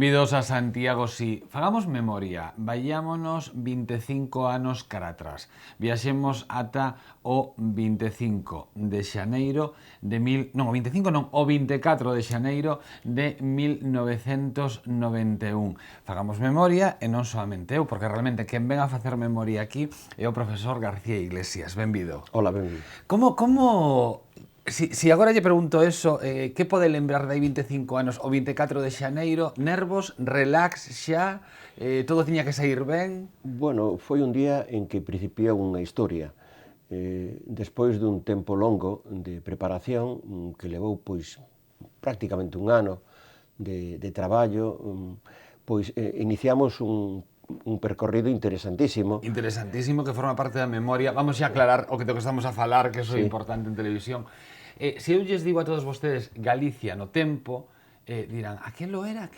Benvidos a Santiago, si. Fagamos memoria, vayámonos 25 anos cara atrás. Viaxemos ata o 25 de xaneiro de o 25 non, o 24 de xaneiro de 1991. Fagamos memoria e non solamente eu, porque realmente quen ven a facer memoria aquí é o profesor García Iglesias. Benvido. Hola, benvido. Si agora lle pregunto eso, que pode lembrar de aí 25 anos o 24 de xaneiro? Nervos, relax xa, todo tiña que sair ben? Bueno, foi un día en que principiou unha historia. Despois dun tempo longo de preparación, que levou pois prácticamente un ano de traballo, pois iniciamos un percorrido interesantísimo. Interesantísimo, que forma parte da memoria. Vamos xa aclarar o que estamos a falar, que eso é importante en televisión. Se eu lles digo a todos vostedes Galicia no tempo, dirán, aquelo era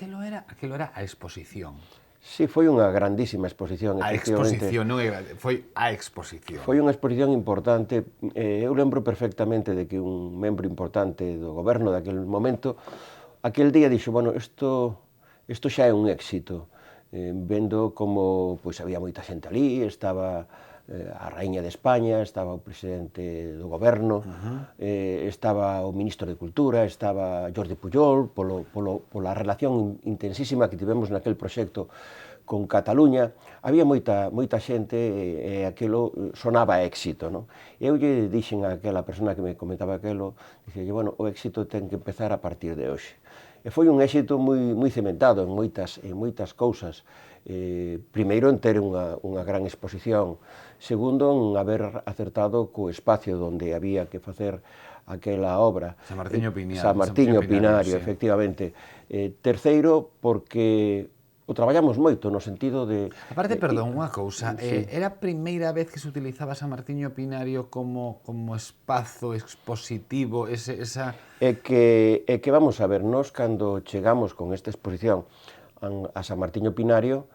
a exposición. Sí, foi unha grandísima exposición. A exposición, non é grande, foi a exposición. Foi unha exposición importante. Eu lembro perfectamente de que un membro importante do goberno daquele momento, aquel día dixo, bueno, isto xa é un éxito. Vendo como pois había moita xente ali, estaba a Raíña de España, estaba o presidente do goberno, estaba o ministro de Cultura, estaba Jordi Pujol, pola relación intensísima que tivemos naquel proxecto con Cataluña. Había moita xente e aquilo sonaba a éxito, non? Eu lle dixen a aquela persona que me comentaba aquelo, dixelle, bueno, o éxito ten que empezar a partir de hoxe. E foi un éxito moi cementado en moitas cousas. Primeiro, en ter unha gran exposición. Segundo, en haber acertado co espacio onde había que facer aquela obra. San Martiño Pinario. San Martiño Pinario, sí. Efectivamente. Terceiro, porque o traballamos moito no sentido de... Aparte, perdón, unha cousa, sí. era a primeira vez que se utilizaba San Martiño Pinario como espazo expositivo, esa... É que vamos a ver, nós cando chegamos con esta exposición a San Martiño Pinario,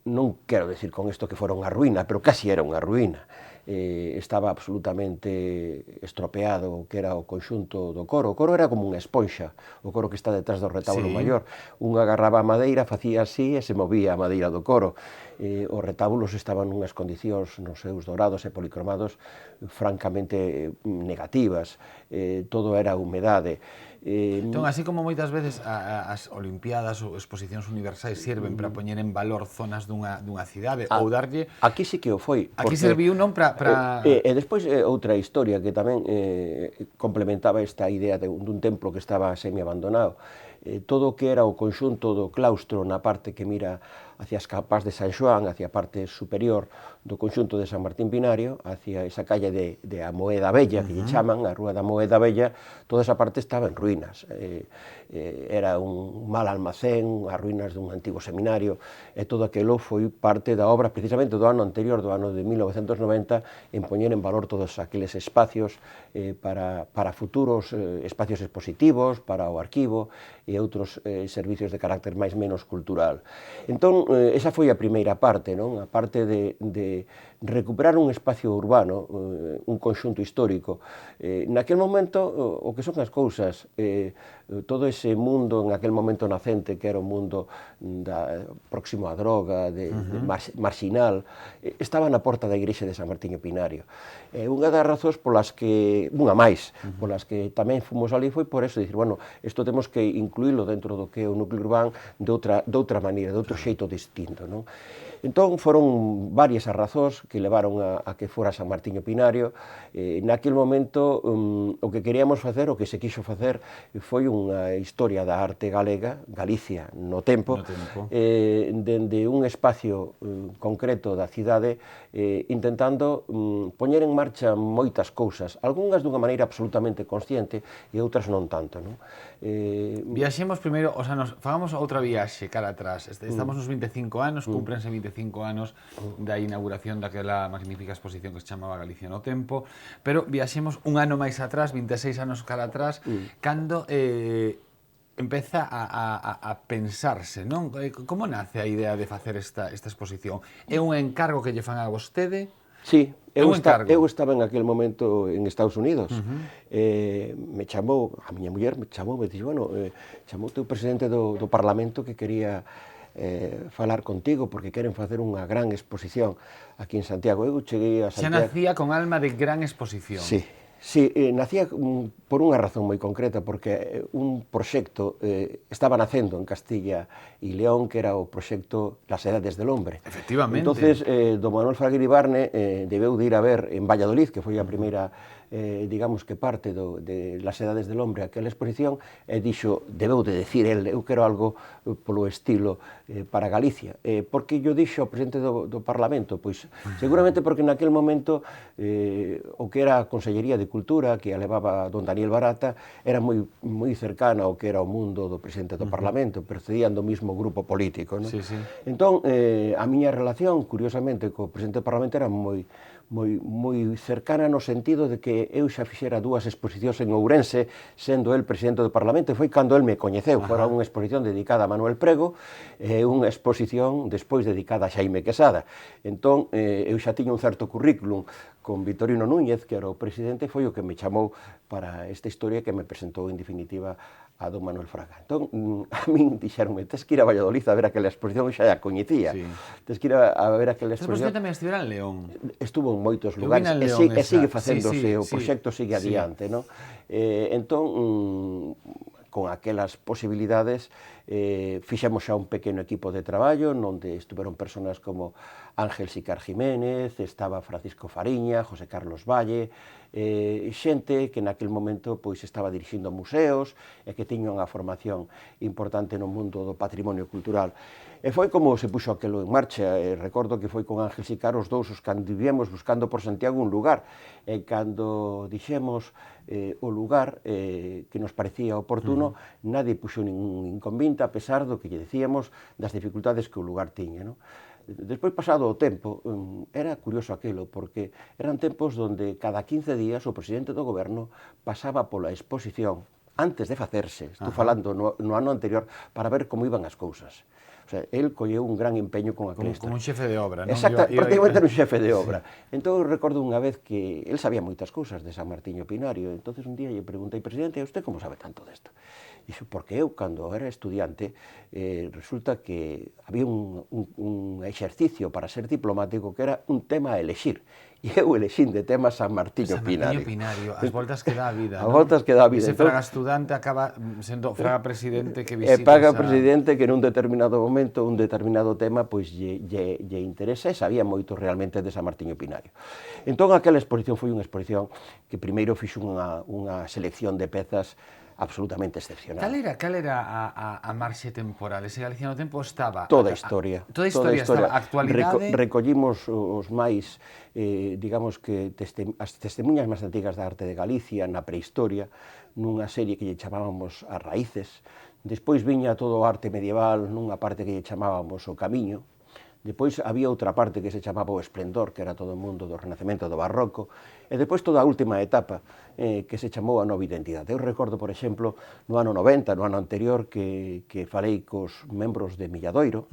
non quero decir con isto que fora unha ruína, pero casi era unha ruína. Estaba absolutamente estropeado o que era o conxunto do coro. O coro era como unha esponxa, o coro que está detrás do retábulo maior. Un agarraba a madeira, facía así e se movía a madeira do coro. Os retábulos estaban nunhas condicións nos seus dourados e policromados francamente negativas. Todo era humedade. Entón, así como moitas veces as olimpiadas ou exposicións universais sirven para poñer en valor zonas dunha cidade ou darlle... Aquí sí que o foi. Aquí serviu non para... E despois outra historia que tamén complementaba esta idea dun templo que estaba semi-abandonado. Todo o que era o conxunto do claustro na parte que mira hacia as capas de San Xoán, hacia a parte superior do conxunto de San Martín Pinario, hacia esa calle de a Moeda Bella, que lle chaman, a Rúa da Moeda Bella, toda esa parte estaba en ruínas. Era un mal almacén, as ruínas dun antigo seminario, e todo aquilo foi parte da obra, precisamente do ano anterior, do ano de 1990, en poñer en valor todos aqueles espacios para futuros espacios expositivos, para o arquivo e outros servicios de carácter máis menos cultural. Entón, esa foi a primeira parte, non? A parte de recuperar un espacio urbano, un conxunto histórico. Naquel momento, o que son as cousas, todo ese mundo en aquel momento nacente, que era o mundo próximo á droga, marxinal, estaba na porta da igrexa de San Martiño Pinario. Unha das razóns polas que, unha máis, polas que tamén fomos ali foi por eso, dicir, bueno, isto temos que incluílo dentro do que é o núcleo urbán de outra maneira, de outro xeito distinto, non? Entón, foron varias as razóns que levaron a que fora San Martiño Pinario. Naquel momento, o que queríamos facer, o que se quixo facer, foi unha historia da arte galega, Galicia no tempo, dende un espacio concreto da cidade, intentando poñer en marcha moitas cousas, algunhas dunha maneira absolutamente consciente e outras non tanto, non? Viaxemos primeiro, o sea, fagamos outra viaxe cara atrás. Estamos nos 25 anos, cúmprense 25 anos da inauguración daquela magnífica exposición que se chamaba Galicia no tempo, pero viaxemos un ano máis atrás, 26 anos cara atrás, cando empeza a pensarse, non? Como nace a idea de facer esta exposición? É un encargo que lle fan a vostede? Sí, eu encargo. estaba en aquel momento en Estados Unidos. Me chamou, a miña muller me chamou, me dixo, bueno, chamou o presidente do Parlamento que quería falar contigo porque queren facer unha gran exposición aquí en Santiago. Eu cheguei a Xa Santiago... nacía con alma de gran exposición. Sí, sí, nacía por unha razón moi concreta, porque un proxecto estaba nacendo en Castilla e León, que era o proxecto Las Edades del Hombre. Efectivamente. Entonces, do Manuel Fraga Iribarne debeu de ir a ver en Valladolid, que foi a primeira, digamos que parte de Las Edades del Hombre, aquela exposición, e dixo, debeu de decir el, eu quero algo polo estilo para Galicia. Porque yo dixo ao presidente do Parlamento? Pois, seguramente porque naquel momento o que era a Consellería de Cultura, que a levaba don Daniel Barata, era moi cercana ao que era o mundo do presidente do Parlamento, procedían do mismo grupo político, non? Sí, sí. Entón, a miña relación, curiosamente, co presidente do Parlamento era moi cercana no sentido de que eu xa fixera 2 exposicións en Ourense, sendo el presidente do Parlamento, e foi cando el me coñeceu. Fora unha exposición dedicada a Manuel Prego e unha exposición despois dedicada a Xaime Quesada. Entón, eu xa tiña un certo currículum con Vitorino Núñez, que era o presidente, foi o que me chamou para esta historia que me presentou en definitiva a don Manuel Fraga. Entón, a min dixeronme, tes que ir a Valladolid a ver aquela exposición, xa a coñecía. Sí. Tes que ir a ver aquela exposición. Esa exposición tamén estivera en León. Estuvo en moitos lugares e sigue facéndose, o proxecto sigue adiante, non? Entón, con aquelas posibilidades, fixemos xa un pequeno equipo de traballo, onde estuveron personas como Ángel Sicar Jiménez, estaba Francisco Fariña, José Carlos Valle, xente que naquel momento pois estaba dirixindo museos e que tiña unha formación importante no mundo do patrimonio cultural. E foi como se puxo aquilo en marcha. Recordo que foi con Ángel Sicar os dous os que andivemos buscando por Santiago un lugar. E cando dixemos o lugar que nos parecía oportuno, nadie puxo ningún inconvinte, a pesar do que lle decíamos das dificultades que o lugar tiña, non? Despois, pasado o tempo, era curioso aquilo, porque eran tempos onde cada 15 días o presidente do goberno pasaba pola exposición, antes de facerse, estou falando no ano anterior, para ver como iban as cousas. O sea, el colleu un gran empeño con aquela historia. Como un xefe de obra, non? Exacto, prácticamente era un xefe de obra. Entón, recordo unha vez que el sabía moitas cousas de San Martiño Pinario, entonces un día lle preguntei, presidente, usted como sabe tanto desto? Dixo, porque eu, cando era estudiante, resulta que había un exercicio para ser diplomático que era un tema a elexir. E eu elexín de tema San Martiño Pinario. San Martiño Pinario, as voltas que dá a vida, non? As voltas que dá a vida. Ese Fraga estudante acaba sendo Fraga presidente que visita... Fraga presidente que nun determinado momento, un determinado tema, pois lle interesa e sabía moito realmente de San Martiño Pinario. Entón, aquela exposición foi unha exposición que primeiro fixo unha selección de pezas absolutamente excepcional. Cal era a marxe temporal? Ese Galicia no tempo estaba... Toda a historia. Toda a historia estaba. Actualidade... Recollimos os máis, digamos que, as testemunhas máis antigas da arte de Galicia na prehistoria, nunha serie que lle chamábamos As Raíces. Despois viña todo o arte medieval nunha parte que lle chamábamos O Camiño. Depois había outra parte que se chamaba O Esplendor, que era todo o mundo do Renacemento, do Barroco, e depois toda a última etapa, que se chamou a Nova Identidade. Eu recordo, por exemplo, no ano 90, no ano anterior, que falei cos membros de Milladoiro,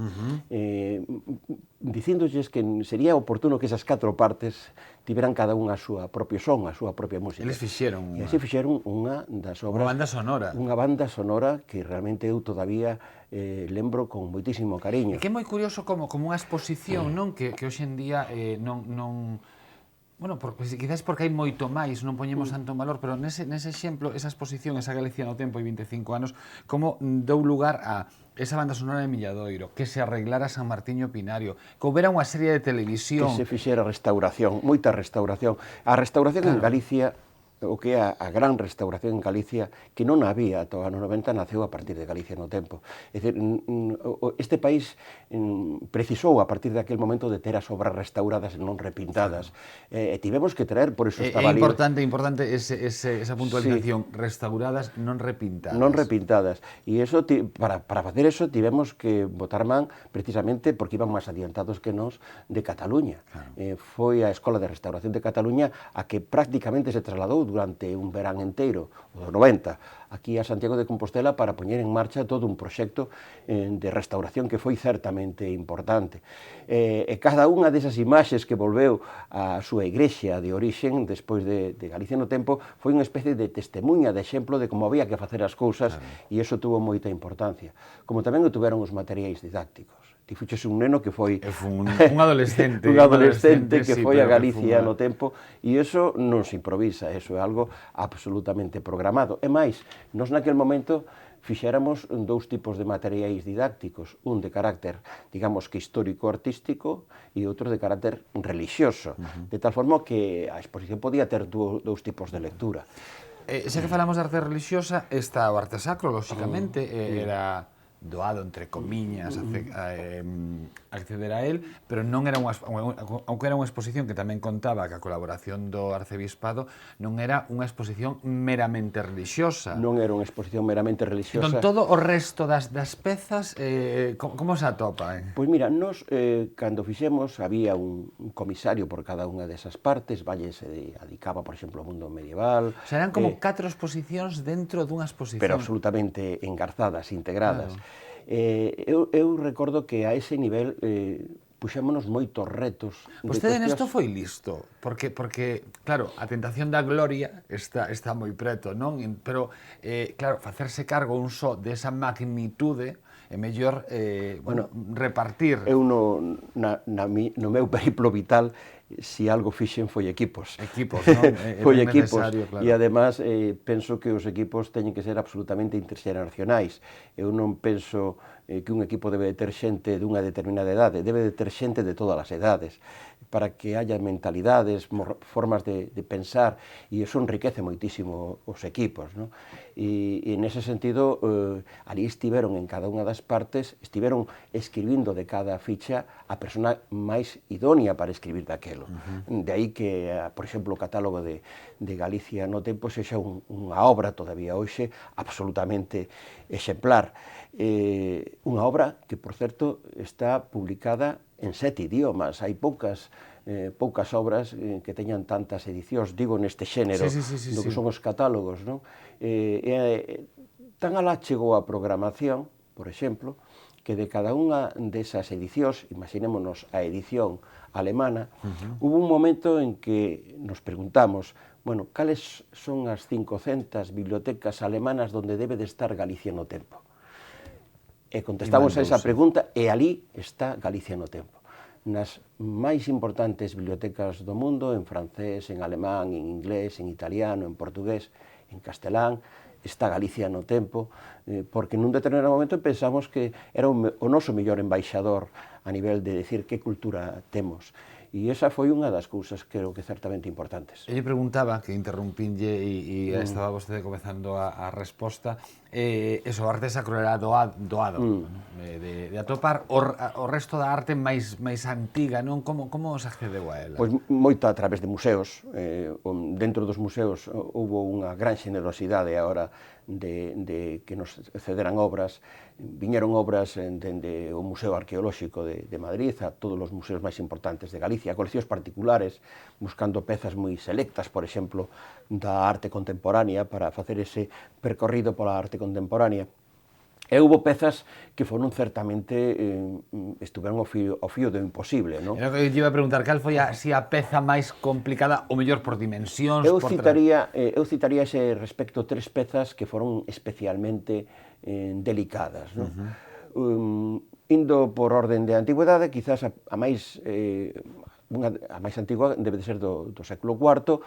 dicíndolles que sería oportuno que esas 4 partes tiveran cada unha a súa propio son, a súa propia música. Eles fixeron unha. E así fixeron unha das obras... Unha banda sonora. Unha banda sonora que realmente eu todavía lembro con moitísimo cariño. E que é moi curioso como unha exposición, non? Que hoxe en día non... Bueno, quizás porque hai moito máis, non poñemos tanto en valor, pero nese exemplo, esa exposición, esa Galicia no tempo e 25 anos, como deu lugar a esa banda sonora de Milladoiro, que se arreglara San Martiño Pinario, que houbera unha serie de televisión... Que se fixera restauración, moita restauración. A restauración en Galicia, o que é a gran restauración en Galicia, que non había ata o ano 90, naceu a partir de Galicia no tempo. É dicir, este país precisou a partir daquel momento de ter as obras restauradas e non repintadas. E tivemos que traer, por eso estaba libre. É importante esa puntualización, restauradas, non repintadas. Non repintadas. E eso, para facer eso, tivemos que botar man precisamente porque iban máis adiantados que nós de Cataluña. Foi a Escola de Restauración de Cataluña a que prácticamente se trasladou durante un verán inteiro, o do 90, aquí a Santiago de Compostela para poñer en marcha todo un proxecto de restauración que foi certamente importante. E cada unha desas imaxes que volveu a súa igrexa de orixen, despois de Galicia no tempo, foi unha especie de testemunha, de exemplo de como había que facer as cousas, e iso tuvo moita importancia. Como tamén o tuveron os materiais didácticos. Ti fuches un neno que foi un adolescente, un adolescente que sí, foi a Galicia no tempo, e iso non se improvisa, iso é algo absolutamente programado. E máis, nós naquel momento fixéramos dous tipos de materiais didácticos, un de carácter, digamos que histórico-artístico e outro de carácter religioso, de tal forma que a exposición podía ter dous tipos de lectura. Xa que falamos de arte religiosa, está o arte sacro, lóxicamente, era doado, entre comiñas, acceder a él, pero non era aunque era unha exposición que tamén contaba que a colaboración do arcebispado, non era unha exposición meramente religiosa. Non era unha exposición meramente religiosa. Entón, todo o resto das pezas, como se atopa? Pois mira, nós, cando fixemos, había un comisario por cada unha desas partes, Valle se dedicaba, por exemplo, ao mundo medieval. O sea, eran como 4 exposicións dentro dunha exposición. Pero absolutamente engarzadas, integradas. Eu recordo que a ese nivel puxémonos moitos retos. Vostede nesto foi listo, porque claro, a tentación da gloria está moi preto, non? Pero, claro, facerse cargo un só desa magnitude é mellor repartir. Eu no meu periplo vital, si algo fixen foi equipos. Equipos, non? Foi equipos, claro. E además penso que os equipos teñen que ser absolutamente interxeracionais. Eu non penso que un equipo debe de ter xente dunha determinada idade, debe de ter xente de todas as edades, para que haya mentalidades, formas de pensar, e iso enriquece moitísimo os equipos, non? E nese sentido, ali estiveron en cada unha das partes, estiveron escribindo de cada ficha a persona máis idónea para escribir daquelo. De aí que, por exemplo, o catálogo de Galicia no tempo sexa unha obra todavía hoxe absolutamente exemplar. Unha obra que, por certo, está publicada en 7 idiomas. Hai poucas obras que teñan tantas edicións, digo, neste xénero, do que son os catálogos, non? Tan alá chegou a programación, por exemplo, que de cada unha desas edicións, imaginémonos a edición alemana, hubo un momento en que nos preguntamos, bueno, cales son as 500 bibliotecas alemanas donde debe de estar Galicia no tempo? E contestamos a esa pregunta, e ali está Galicia no tempo. Nas máis importantes bibliotecas do mundo, en francés, en alemán, en inglés, en italiano, en portugués, en castelán, está Galicia no tempo, porque nun determinado momento pensamos que era o noso mellor embaixador a nivel de decir que cultura temos. E esa foi unha das cousas, creo que certamente importantes. Eu preguntaba, que interrumpinlle e estaba vostede comezando a resposta, eso, o arte sacro era doado, de atopar o resto da arte máis antiga, non? Como se accedeu a ela? Pois moito a través de museos. Dentro dos museos houve unha gran xenerosidade a hora de que nos cederan obras. Viñeron obras dende o Museo Arqueolóxico de Madrid a todos os museos máis importantes de Galicia, coleccións particulares, buscando pezas moi selectas, por exemplo, da arte contemporánea, para facer ese percorrido pola arte contemporánea. E houve pezas que foron certamente, estuveron ao fío do imposible, non? Eu iba a preguntar, cal foi a peza máis complicada, ou mellor por dimensións? Eu citaría ese respecto 3 pezas que foron especialmente delicadas, non? Indo por orden de antigüedade, quizás a máis antigua debe de ser do século IV,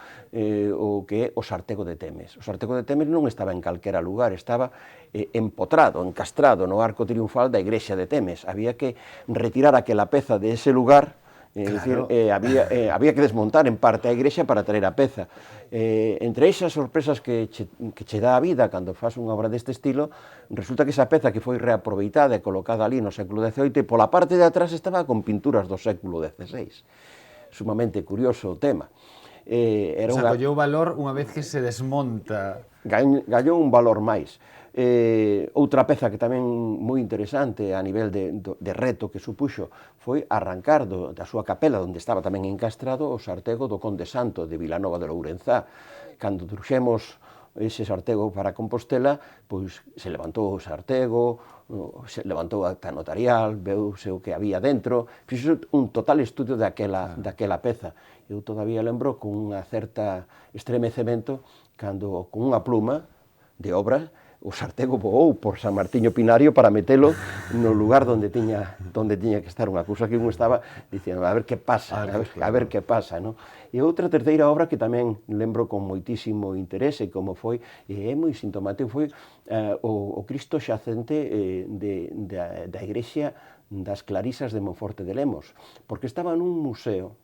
o que é o Sartego de Temes. O Sartego de Temes non estaba en calquera lugar, estaba empotrado, encastrado no arco triunfal da igrexa de Temes. Había que retirar aquela peza de ese lugar, claro. Había que desmontar en parte a igrexa para traer a peza. Entre esas sorpresas que che dá a vida cando faz unha obra deste estilo, resulta que esa peza que foi reaproveitada e colocada ali no século XVIII, pola parte de atrás estaba con pinturas do século XVI. Sumamente curioso o tema. Colleu valor unha vez que se desmonta. Gallou un valor máis. Outra peza que tamén moi interesante a nivel de reto que supuxo foi arrancar da súa capela, onde estaba tamén encastrado, o Sartego do Conde Santo de Vilanova de Lourenzá, cando truxemos ese sartego para Compostela, pois se levantou o sartego, se levantou a acta notarial, veuse o que había dentro, fixo un total estudio daquela peza. Eu todavía lembro con unha certa estremecemento cando con unha pluma de obra o sartego voou por San Martiño Pinario para metelo no lugar onde tiña que estar, unha cousa que un estaba dicindo, a ver que pasa, a ver que pasa, non? E outra terceira obra que tamén lembro con moitísimo interese, como foi, e é moi sintomático, foi o Cristo xacente da igrexa das Clarisas de Monforte de Lemos, porque estaba nun museo,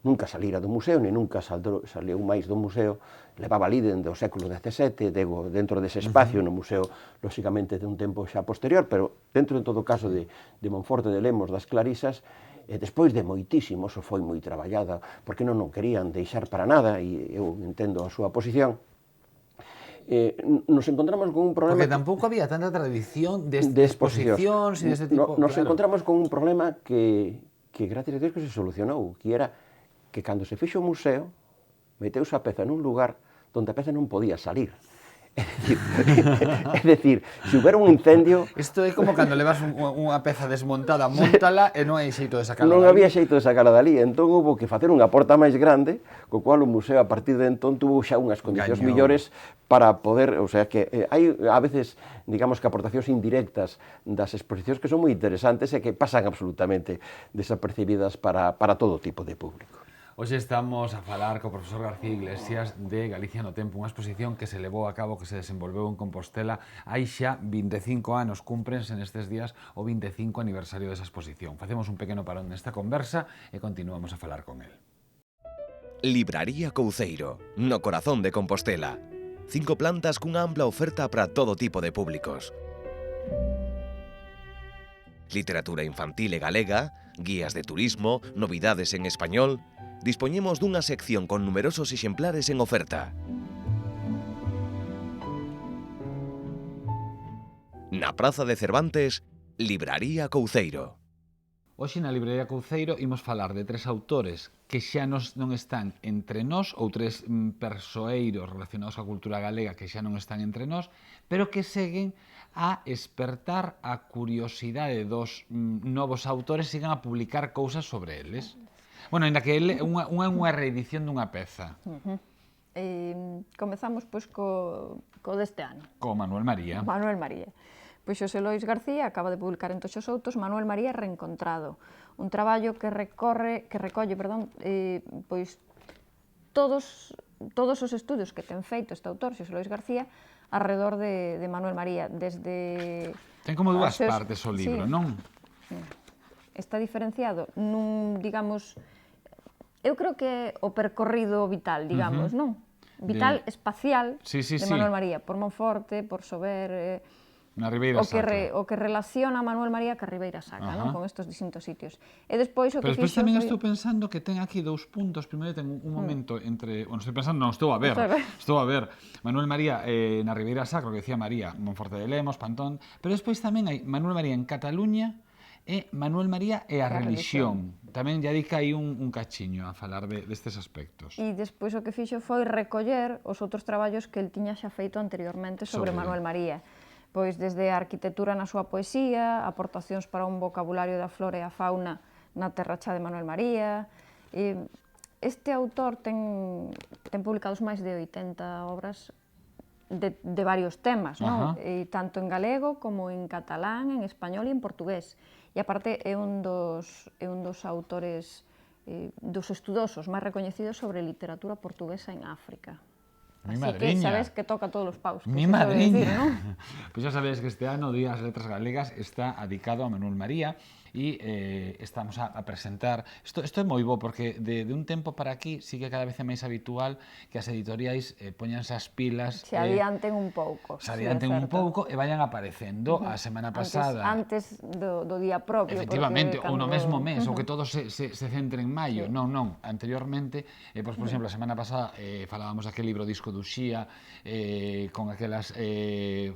nunca salira do museo, nem nunca saliu máis do museo, levaba ali dentro do século XVII, dentro dese espacio, no museo, lóxicamente, de un tempo xa posterior, pero dentro, en todo caso, de Monforte de Lemos, das Clarisas, e despois de moitísimo, eso foi moi traballada, porque non querían deixar para nada, e eu entendo a súa posición, nos encontramos con un problema... Porque tampouco había tanta tradición de exposicións e deste tipo... Nos encontramos con un problema que gracias a Dios que se solucionou, que era que cando se fixo o museo, meteuse a peza nun lugar onde a peza non podía salir. É dicir, se houbera un incendio... Isto é como cando levas unha peza desmontada, móntala e non hai xeito de sacarla non había xeito de sacarla dali, entón houve que facer unha porta máis grande, co cual o museo a partir de entón tuvo xa unhas condicións millores para poder, o sea que hai a veces, digamos que aportacións indirectas das exposicións que son moi interesantes e que pasan absolutamente desapercibidas para todo tipo de público. Hoxe estamos a falar co profesor García Iglesias de Galicia no Tempo, unha exposición que se levou a cabo, que se desenvolveu en Compostela hai xa 25 anos, cúmprense nestes días o 25 aniversario desa exposición. Facemos un pequeno parón nesta conversa e continuamos a falar con el. Libraría Couceiro, no corazón de Compostela. 5 plantas cunha ampla oferta para todo tipo de públicos. Literatura infantil e galega, guías de turismo, novidades en español... Dispoñemos dunha sección con numerosos exemplares en oferta. Na Praza de Cervantes, Libraría Couceiro. Hoxe na Libraría Couceiro imos falar de 3 autores que xa non están entre nós, ou 3 persoeiros relacionados coa cultura galega que xa non están entre nós, pero que seguen a espertar a curiosidade dos novos autores e sigan a publicar cousas sobre eles. Bueno, ainda que é unha reedición dunha peza. Comezamos pois co deste ano. Co Manuel María. Manuel María. Pois Xosé Lois García acaba de publicar en Toxos Outos Manuel María Reencontrado, un traballo que recolle pois todos os estudos que ten feito este autor, Xosé Lois García, alrededor de Manuel María, desde... Ten como dúas partes o libro, non? Está diferenciado nun, digamos... Eu creo que o percorrido vital, digamos, non? Vital espacial de Manuel María, por Monforte, por Sober... Na Ribeira Sacra. O que relaciona a Manuel María ca Ribeira Sacra, non? Con estes distintos sitios. E despois o que pero despois tamén estou pensando que ten aquí 2 puntos. Primeiro ten un momento entre... Bueno, estou pensando, non, estou a ver. Manuel María na Ribeira Sacra, que decía María, Monforte de Lemos, Pantón. Pero despois tamén hai Manuel María en Cataluña e Manuel María e a religión. Tamén lle dedica aí un cachiño a falar destes aspectos. E despois o que fixo foi recoller os outros traballos que el tiña xa feito anteriormente sobre Manuel María. Pois desde a arquitectura na súa poesía, aportacións para un vocabulario da flora e a fauna na terracha de Manuel María. Este autor ten publicados máis de 80 obras de varios temas, non? Tanto en galego como en catalán, en español e en portugués. E aparte é un dos autores, dos estudosos máis recoñecidos sobre literatura portuguesa en África. Mi Así madriña. que sabes que toca todos os paus. Mi madriña. Pois xa sabes que este ano o Día das Letras Galegas está dedicado a Manuel María e estamos a presentar... Isto é moi bo, porque de un tempo para aquí sí que cada vez é máis habitual que as editoriais poñanse as pilas... Se adianten un pouco. Se adianten un pouco e vayan aparecendo. A semana pasada... Antes do día propio. Efectivamente, ou no mesmo mes, ou que todo se centre en maio. Non. Anteriormente, por exemplo, a semana pasada falábamos daquele libro Disco d'Uxía con aquelas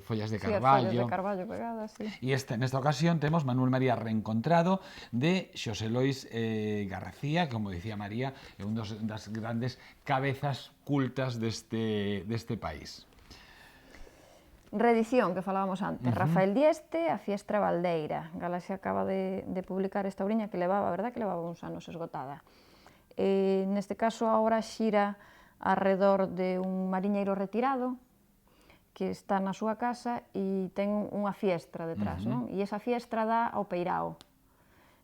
follas de Carballo. Follas de Carballo pegadas, sí. E nesta ocasión temos Manuel María Reencontrado, ilustrado de Xosé Lois García, que, como decía María, é un das grandes cabezas cultas deste país. Reedición, que falábamos antes, Rafael Dieste, A Fiestra Baldeira. Galaxia acaba de publicar esta obriña que levaba, a verdad que levaba uns anos esgotada. Neste caso, agora xira arredor de un mariñeiro retirado que está na súa casa e ten unha fiestra detrás, non? E esa fiestra dá ao peirao.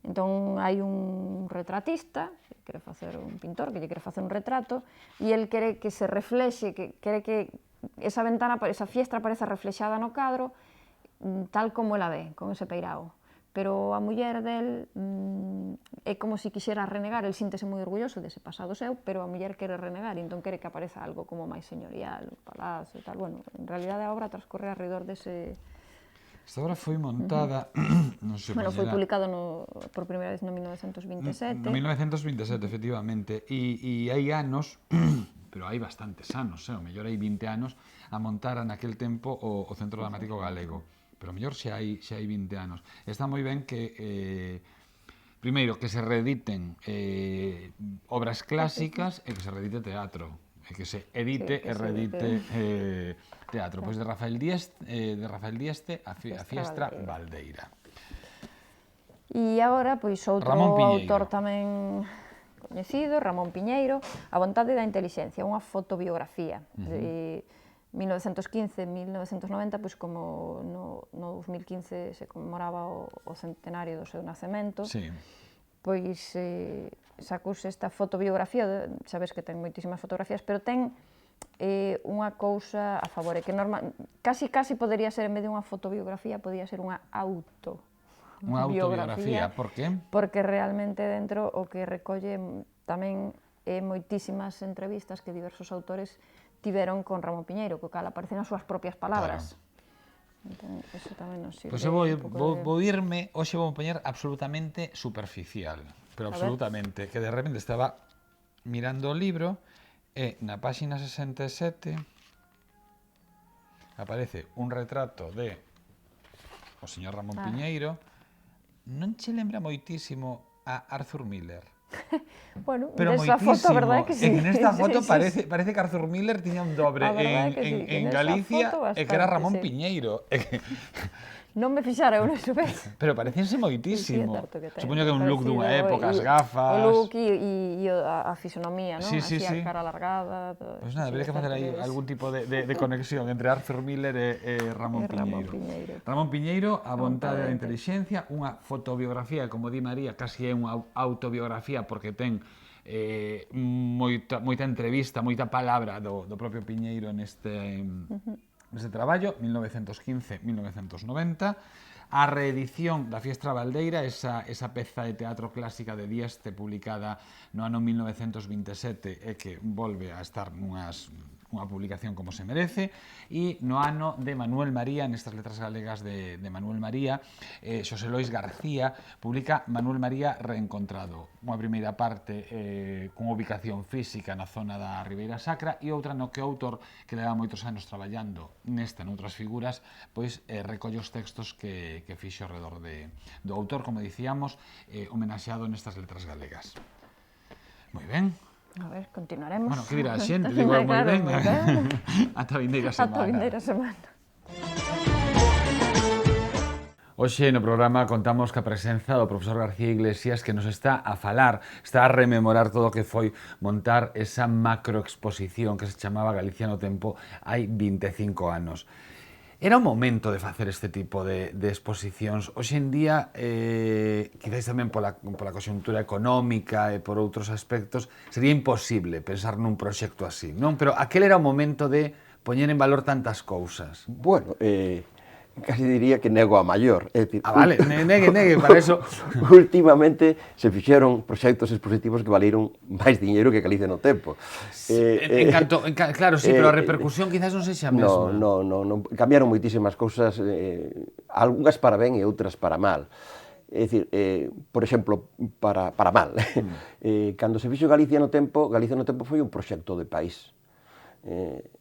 Entón, hai un retratista, que quere facer un pintor, que lle quere facer un retrato, e el quere que se reflexe, que quere que esa ventana, esa fiestra aparece reflexada no cadro, tal como ela ve, con ese peirao. Pero a muller del é como se quixera renegar, el síntese moi orgulloso dese pasado seu, pero a muller quere renegar, e entón quere que apareza algo como máis señorial, un palacio e tal. Bueno, en realidade a obra transcorre alrededor dese... Esta obra foi montada, non sei, bueno, foi publicado por primeira vez no 1927. No 1927, efectivamente, e hai anos, pero hai bastantes anos, o mellor hai 20 anos, a montar naquel tempo o Centro Dramático Galego. Pero a mellor xa hai 20 anos. Está moi ben que, primeiro, que se reediten obras clásicas e que se reedite teatro. E que se edite e reedite teatro. Pois de Rafael Dieste, A Fiestra Baldeira. E agora, pois, outro autor tamén coñecido, Ramón Piñeiro, A vontade da intelixencia, unha fotobiografía de 1915-1990, pois como no 2015 se conmemoraba o centenario do seu nacemento, pois sacouse esta fotobiografía, sabes que ten moitísimas fotografías, pero ten unha cousa a favor, que casi podería ser, en vez de unha fotobiografía, podía ser unha autobiografía. Unha autobiografía, por que? Porque realmente dentro o que recolle tamén moitísimas entrevistas que diversos autores tiveron con Ramón Piñeiro, que cal aparecen as súas propias palabras. Entón, eso tamén nos sirve. Pois eu vou irme, hoxe vou poñer absolutamente superficial, pero absolutamente, que de repente estaba mirando o libro e na páxina 67 aparece un retrato de o señor Ramón Piñeiro. Non che lembra moitísimo a Arthur Miller? Bueno, nesa foto, a verdade que sí. En esta foto parece que Arthur Miller tiña un dobre en Galicia e que era Ramón Piñeiro. Non me fixara eu neso vez. Pero parecense moitísimo. Supoño que é un look dunha época, as gafas... O look e a fisonomía, non? Sí. A cara alargada... Pois nada, debería que facer aí algún tipo de conexión entre Arthur Miller e Ramón Piñeiro. Ramón Piñeiro, A vontade da intelixencia, unha fotobiografía, como di María, casi é unha autobiografía, porque ten moita entrevista, moita palabra do propio Piñeiro neste traballo, 1915-1990, a reedición da Fiestra Baldeira, esa peza de teatro clásica de Dieste publicada no ano 1927 e que volve a estar nunha publicación como se merece, e no ano de Manuel María, nestas letras galegas de Manuel María, Xosé Lois García publica Manuel María Reencontrado, unha primeira parte con ubicación física na zona da Ribeira Sacra e outra no que o autor, que leva moitos anos traballando nesta noutras figuras, pois recolle os textos que fixo alrededor do autor, como dicíamos, homenaxeado nestas letras galegas. Moi ben. A ver, continuaremos. Bueno, que dirá a xente? Digo, moi ben. Ata a vindeira semana. Ata a vindeira semana. Hoxe no programa contamos ca presenza do profesor García Iglesias, que nos está a falar, está a rememorar todo o que foi montar esa macroexposición que se chamaba Galicia no tempo hai 25 anos. Era o momento de facer este tipo de exposicións. Hoxe en día, quizáis tamén pola conxuntura económica e por outros aspectos, sería imposible pensar nun proxecto así, non? Pero aquel era o momento de poñer en valor tantas cousas. Bueno, casi diría que nego a maior. Vale, negue, para eso... Últimamente se fixeron proxectos expositivos que valiron máis diñeiro que Galicia no tempo. Claro, sí, pero a repercusión quizás non sexa a mesma. Non, cambiaron moitísimas cousas, algunhas para ben e outras para mal. É dicir, por exemplo, para mal. Cando se fixo Galicia no tempo foi un proxecto de país.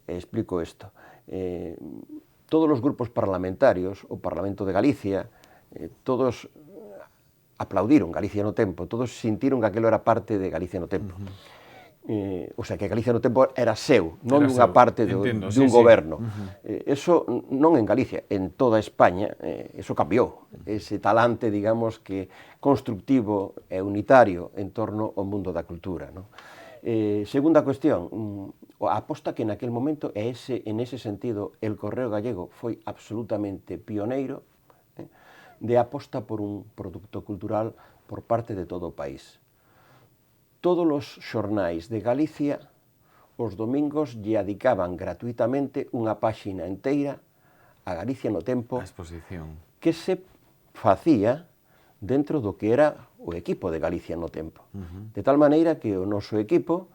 Explico isto. Todos os grupos parlamentarios, o Parlamento de Galicia, todos aplaudiron Galicia no tempo, todos sentiron que aquilo era parte de Galicia no tempo. O sea, que Galicia no tempo era seu, non unha parte de un goberno. Eso non en Galicia, en toda España, eso cambiou. Ese talante, digamos, que constructivo e unitario en torno ao mundo da cultura. Segunda cuestión, a aposta que naquel momento, en ese sentido, el Correo Gallego foi absolutamente pioneiro de aposta por un produto cultural por parte de todo o país. Todos os xornais de Galicia, os domingos, lle adicaban gratuitamente unha páxina inteira a Galicia no tempo, que se facía dentro do que era o equipo de Galicia no tempo. De tal maneira que o noso equipo,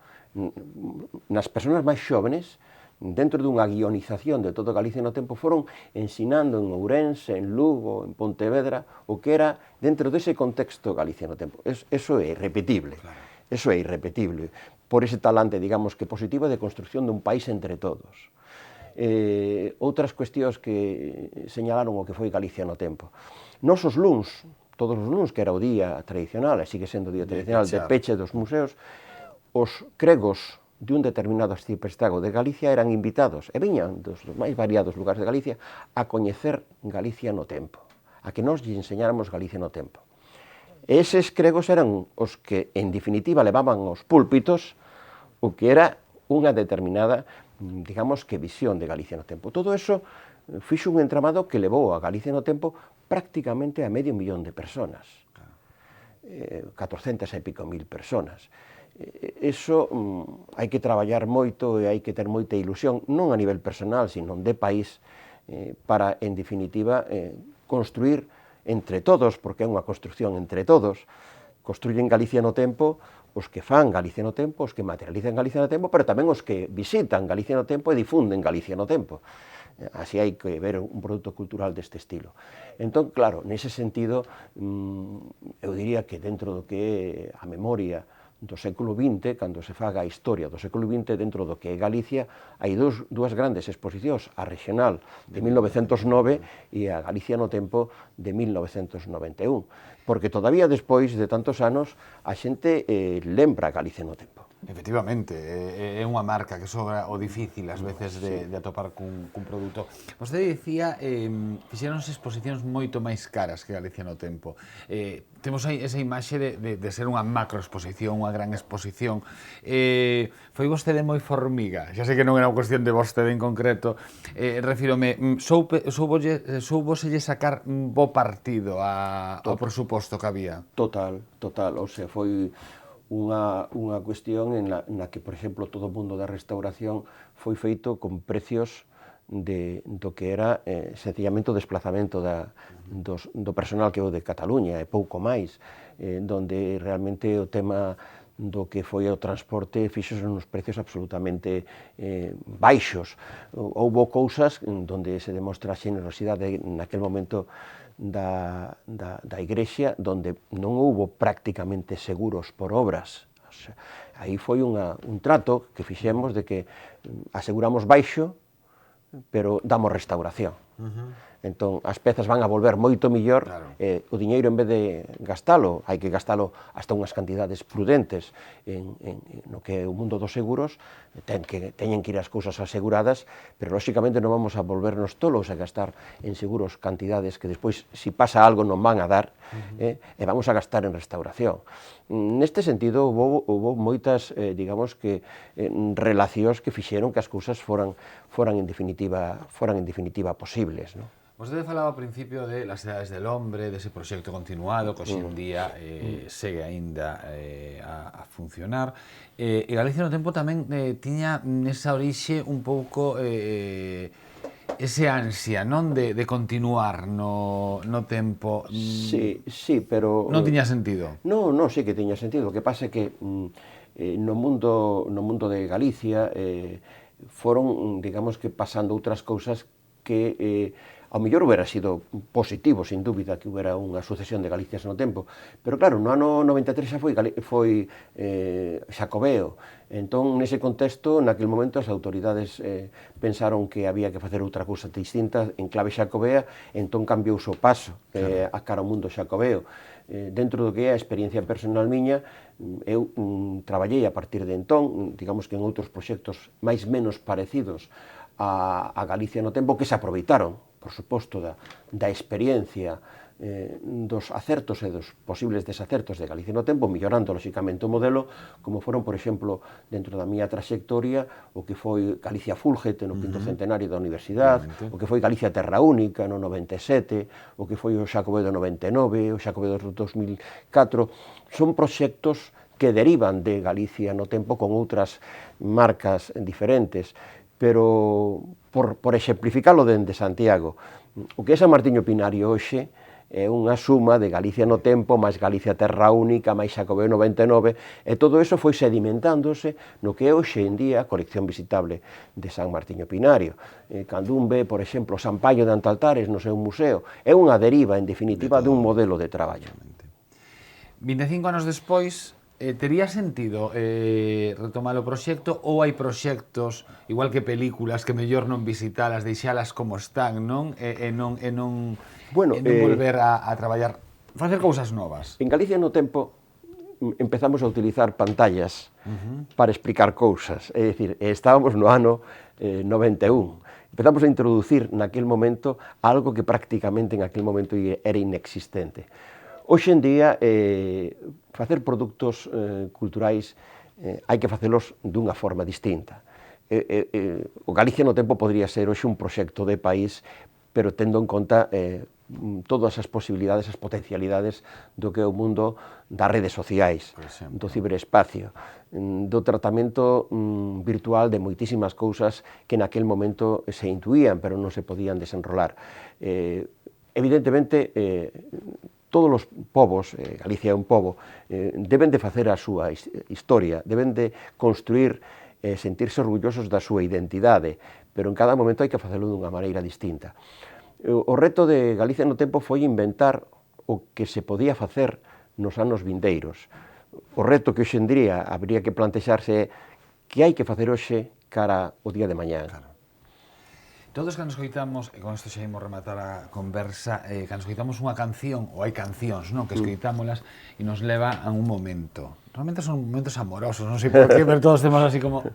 nas persoas máis xóvenes, dentro dunha guionización de todo Galicia no tempo, foron ensinando en Ourense, en Lugo, en Pontevedra, o que era dentro dese contexto Galicia no tempo. Eso é irrepetible. Eso é irrepetible, por ese talante, digamos, que positivo de construcción dun país entre todos. Outras cuestións que señalaron o que foi Galicia no tempo. Nos os luns, todos os luns, que era o día tradicional, e sigue sendo o día tradicional de peche dos museos, os cregos de un determinado arciprestado de Galicia eran invitados, e viñan dos máis variados lugares de Galicia, a coñecer Galicia no tempo, a que nós lle enseñáramos Galicia no tempo. Eses cregos eran os que, en definitiva, levaban aos púlpitos o que era unha determinada, digamos, que visión de Galicia no tempo. Todo eso fixo un entramado que levou a Galicia no tempo prácticamente a 500.000 de personas. 400 e pico mil personas. Eso hai que traballar moito e hai que ter moita ilusión, non a nivel personal, sino de país, para, en definitiva, construir entre todos, porque é unha construcción entre todos, construyen Galicia no tempo os que fan Galicia no tempo, os que materializan Galicia no tempo, pero tamén os que visitan Galicia no tempo e difunden Galicia no tempo. Así hai que ver un produto cultural deste estilo. Entón, claro, nese sentido, eu diría que dentro do que é a memoria do século XX, cando se faga a historia do século XX dentro do que é Galicia, hai dúas grandes exposicións, a regional de 1909 e a Galicia no tempo de 1991, porque todavía despois de tantos anos a xente lembra Galicia no tempo. Efectivamente, é unha marca que sobra o difícil ás veces de atopar cun produto. Vostede dicía, fixeronse exposicións moito máis caras que Galicia no tempo. Temos aí esa imaxe de ser unha macroexposición, unha gran exposición. Foi vostede moi formiga, xa sei que non era unha cuestión de vostede en concreto, refírome, souboselle sacar bo partido ao presuposto que había? Total, ou sea, foi unha cuestión na que, por exemplo, todo o mundo da restauración foi feito con precios do que era sencillamente o desplazamento do personal que veu de Cataluña e pouco máis, donde realmente o tema do que foi o transporte fixose nos precios absolutamente baixos. Houbo cousas onde se demostra a xenerosidade naquel momento da Igrexa, donde non houbo prácticamente seguros por obras. O sea, aí foi un trato que fixemos de que aseguramos baixo, pero damos restauración. Entón, as pezas van a volver moito millor, o diñeiro, en vez de gastalo, hai que gastalo hasta unhas cantidades prudentes no que é o mundo dos seguros, teñen que ir as cousas aseguradas, pero lóxicamente non vamos a volvernos tolos a gastar en seguros cantidades que despois, se pasa algo, non van a dar, e vamos a gastar en restauración. Neste sentido, houve moitas, digamos que, relacións que fixeron que as cousas foran en definitiva posibles, non? Vostede falaba ao principio de Las Edades del Hombre, dese proxecto continuado que hoxe en día segue aínda a funcionar. E Galicia no tempo tamén tiña nesa orixe un pouco ese ansia, non, de continuar no tempo. Sí, pero... Non tiña sentido? Non, sí que tiña sentido. O que pasa é que no mundo de Galicia foron, digamos que, pasando outras cousas que ao mellor hubiera sido positivo, sin dúbida, que hubiera unha sucesión de Galicias no tempo, pero claro, no ano 93 xa foi Xacobeo, entón, nese contexto, naquele momento, as autoridades pensaron que había que facer outra cousa distinta en clave xacobea, entón cambiouse o paso a cara ao mundo xacobeo. Dentro do que é a experiencia personal miña, eu traballei a partir de entón, digamos que en outros proxectos máis menos parecidos a Galicia no tempo, que se aproveitaron, por suposto, da experiencia, dos acertos e dos posibles desacertos de Galicia no tempo, mellorando, lóxicamente, o modelo, como foron, por exemplo, dentro da miña trayectoria, o que foi Galicia Fúlgete no quinto centenario da Universidade, o que foi Galicia Terra Única no 97, o que foi o Xacobeo do 99, o Xacobeo do 2004, son proxectos que derivan de Galicia no tempo con outras marcas diferentes, pero, por exemplificalo dende Santiago, o que é San Martiño Pinario hoxe é unha suma de Galicia no tempo, máis Galicia Terra Única, máis Xacobeo 99, e todo eso foi sedimentándose no que é hoxe en día a colección visitable de San Martiño Pinario. Cando un ve, por exemplo, San Paio de Antaltares no seu museo, é unha deriva, en definitiva, dun modelo de traballo. 25 anos despois, tería sentido retomar o proxecto ou hai proxectos, igual que películas, que mellor non visitalas, deixalas como están, non? E non volver a traballar, facer cousas novas. En Galicia no tempo empezamos a utilizar pantallas para explicar cousas, é dicir, estábamos no ano 91. Empezamos a introducir naquel momento algo que prácticamente en aquel momento era inexistente. Hoxe en día, facer produtos culturais hai que facelos dunha forma distinta. O Galicia no tempo podría ser hoxe un proxecto de país, pero tendo en conta todas as posibilidades, as potencialidades do que é o mundo das redes sociais, do ciberespacio, do tratamento virtual de moitísimas cousas que naquel momento se intuían, pero non se podían desenrolar. Evidentemente, todos os povos, Galicia é un pobo, deben de facer a súa historia, deben de construir e sentirse orgullosos da súa identidade, pero en cada momento hai que facelo dunha maneira distinta. O reto de Galicia no tempo foi inventar o que se podía facer nos anos vindeiros. O reto que hoxe en día habría que plantexarse é que hai que facer hoxe cara ao día de mañá. Todos que nos escoitamos, e con isto xa imos rematar a conversa, que nos escoitamos unha canción, ou hai cancións, non, que escoitámolas e nos leva a un momento. Realmente son momentos amorosos, non sei por qué, pero todos temos así como...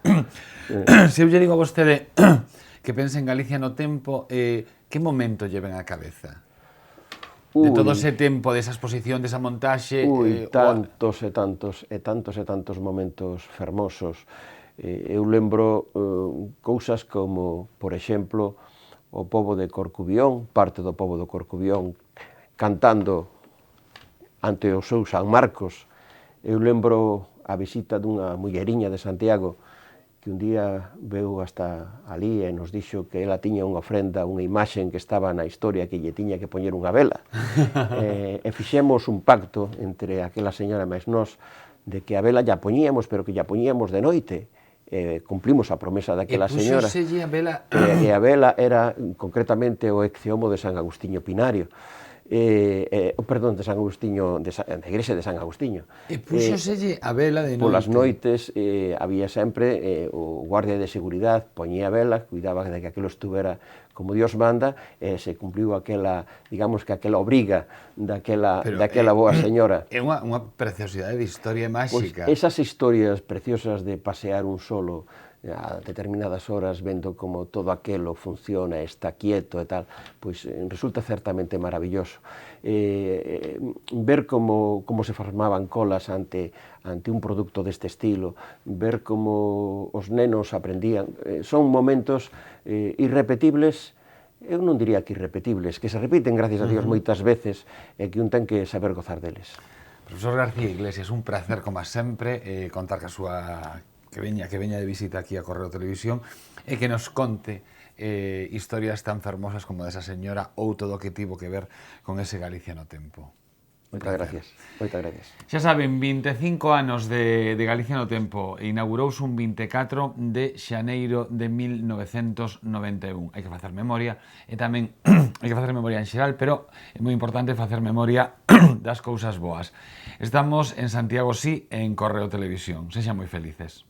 Se eu lle digo a vostede que pense en Galicia no tempo, que momento lle ven á cabeza? De todo ese tempo, desa exposición, desa montaxe... Tantos e tantos momentos fermosos. Eu lembro cousas como, por exemplo, o pobo de Corcubión, parte do pobo do Corcubión, cantando ante o seu San Marcos. Eu lembro a visita dunha mulleriña de Santiago que un día veu hasta ali e nos dixo que ela tiña unha ofrenda, unha imaxen que estaba na historia que lle tiña que poñer unha vela. E fixemos un pacto entre aquela señora máis nós de que a vela ya poñíamos, pero que ya poñíamos de noite. Cumplimos a promesa daquela señora. E a vela... E a vela era, concretamente, o Ecceomo de San Agustíño Pinario. Perdón, de San Agustíño, da igrexa de San Agustíño. E púxoselle a vela de noite. Polas noites había sempre o guardia de seguridade, poñía a vela, cuidaba de que aquilo estuvera como Dios manda, e se cumpliu aquela, digamos que aquela obriga daquela boa señora. É unha preciosidade de historia máxica. Pois esas historias preciosas de pasear un solo a determinadas horas vendo como todo aquelo funciona, está quieto e tal, pois resulta certamente maravilloso. Ver como se formaban colas ante un produto deste estilo, ver como os nenos aprendían, son momentos irrepetibles. Eu non diría que irrepetibles, que se repiten, gracias a Dios, moitas veces, e que un ten que saber gozar deles. Profesor García Iglesias, un placer, como sempre, contar que a súa... que veña de visita aquí a Correo Televisión e que nos conte historias tan fermosas como desa señora ou todo o que tivo que ver con ese Galicia no tempo. Moitas gracias. Xa saben, 25 anos de Galicia no Tempo, e inaugurouse un 24 de xaneiro de 1991. Hai que facer memoria, e tamén hai que facer memoria en xeral, pero é moi importante facer memoria das cousas boas. Estamos en Santiago Sí e en Correo Televisión. Sexan moi felices.